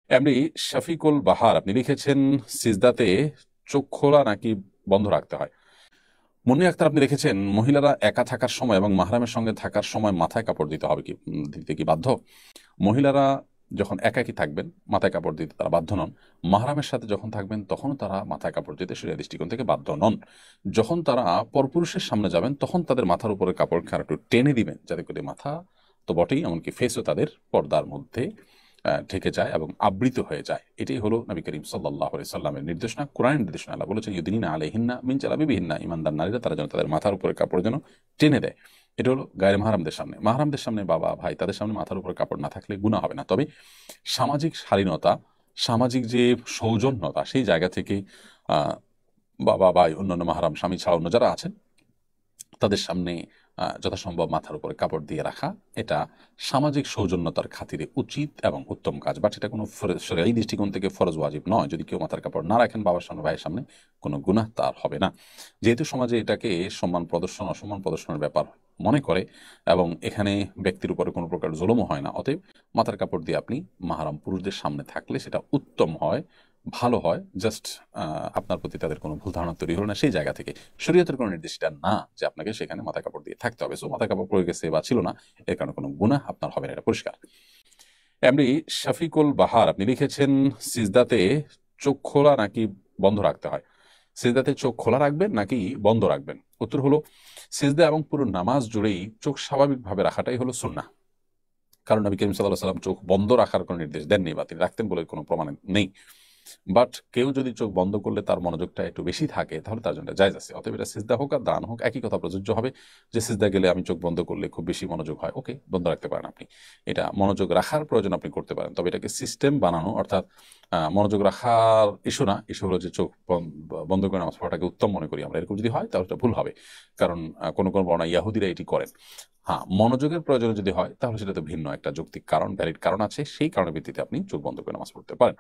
এমনি শফিকুল বাহার আপনি লিখেছেন, সিজদাতে চোখ খোলা নাকি বন্ধ রাখতে হয়? মুন্নি আক্তার আপনি লিখেছেন, মহিলারা একা থাকার সময় এবং মাহরামের সঙ্গে থাকার সময় মাথায় কাপড় দিতে হবে কি, দিতে কি বাধ্য? মহিলারা যখন একাকী থাকবেন মাথায় কাপড় দিতে তারা বাধ্য নন। মাহরামের সাথে যখন থাকবেন তখনও তারা মাথায় কাপড় দিতে শরীয়ত দৃষ্টিকোণ থেকে বাধ্য নন। যখন তারা পরপুরুষের সামনে যাবেন তখন তাদের মাথার উপরে কাপড় খানা একটু টেনে দিবেন, যাতে করে মাথা তো বটেই, এমনকি ফেসও তাদের পর্দার মধ্যে ঢেকে যায় এবং আবৃত হয়ে যায়। এটাই হলো নবী করিম সাল্লাল্লাহু আলাইহি সাল্লামের নির্দেশনা, কোরআনের নির্দেশনা। আল্লাহ বলেছেন, ইউদিনিনা আলাইহিন্না মিন জালাবিবিহিন্না, ঈমানদার নারীরা তারা যেন তাদের মাথার উপরে কাপড় যেন টেনে দেয়। এটা হলো গায়ের মাহরামদের সামনে। মাহরামদের সামনে বাবা ভাই তাদের সামনে মাথার উপরে কাপড় না থাকলে গুনাহ হবে না। তবে সামাজিক শালীনতা, সামাজিক যে সৌজন্যতা, সেই জায়গা থেকে আহ বাবা ভাই অন্যান্য মাহরাম স্বামী ছাড়া অন্য যারা আছেন তাদের সামনে যথাসম্ভব মাথার উপরে কাপড় দিয়ে রাখা, এটা সামাজিক সৌজন্যতার খাতিরে উচিত এবং উত্তম কাজ। বাট এটা কোনো শরীয়ী দৃষ্টিকোণ থেকে ফরজ ওয়াজিব নয়। যদি কেউ মাথার কাপড় না রাখেন বাবার সামনে ভাইয়ের সামনে, কোনো গুনাহ তার হবে না। যেহেতু সমাজে এটাকে সম্মান প্রদর্শন অসম্মান প্রদর্শনের ব্যাপার মনে করে এবং এখানে ব্যক্তির উপরে কোনো প্রকার জুলুমও হয় না, অতএব মাথার কাপড় দিয়ে আপনি মাহরাম পুরুষদের সামনে থাকলে সেটা উত্তম হয়, ভালো হয়। জাস্ট আপনার প্রতি তাদের কোনো ভুল ধারণা তৈরি হলো না, সেই জায়গা থেকে। শরীয়তের কোনো নির্দেশটা না যে আপনাকে সেখানে মাথা কাপড় দিয়ে থাকতে হবে। সো মাথা কাপড় পরে গেছে বা ছিল না, এর কারণে কোনো গুনাহ আপনার হবে না, এটা পরিষ্কার। এমনি শফিকুল বাহার আপনি লিখেছেন, সিজদাতে চোখ খোলা নাকি বন্ধ রাখতে হয়? সিজদাতে চোখ খোলা রাখবেন নাকি বন্ধ রাখবেন? উত্তর হলো, সিজদা এবং পুরো নামাজ জুড়েই চোখ স্বাভাবিকভাবে রাখাটাই হলো সুন্নাহ। কারণ নবী করিম সাল্লাল্লাহু আলাইহি ওয়াসাল্লাম চোখ বন্ধ রাখার কোনো নির্দেশ দেননি বা তিনি রাখতেন বলে কোনো প্রমাণ নেই। বাট কেউ যদি চোখ বন্ধ করলে তার মনোযোগটা একটু বেশি থাকে, তাহলে তার জন্য জায়েজ আছে। অতএব এটা সিজদা হোক আর দান হোক একই কথা প্রযোজ্য হবে। যে সিজদা গেলে আমি চোখ বন্ধ করলে খুব বেশি মনোযোগ হয়, ওকে, বন্ধ রাখতে পারেন আপনি। এটা মনোযোগ রাখার প্রয়োজন আপনি করতে পারেন, তবে এটাকে সিস্টেম বানানো, অর্থাৎ মনোযোগ রাখার ইস্যু না, ইস্যু হলো যে চোখ বন্ধ করে নামাজ পড়াটাকে উত্তম মনে করি আমরা। এরকম যদি হয় তাহলে এটা ভুল হবে। কারণ কোনো কোনো বর্ণনা ইয়াহুদিরা এটি করেন। হ্যাঁ, মনোযোগের প্রয়োজন যদি হয় তাহলে সেটা তো ভিন্ন একটা যৌক্তিক কারণ, ভ্যালিড কারণ আছে, সেই কারণের ভিত্তিতে আপনি চোখ বন্ধ করে নামাজ পড়তে পারেন।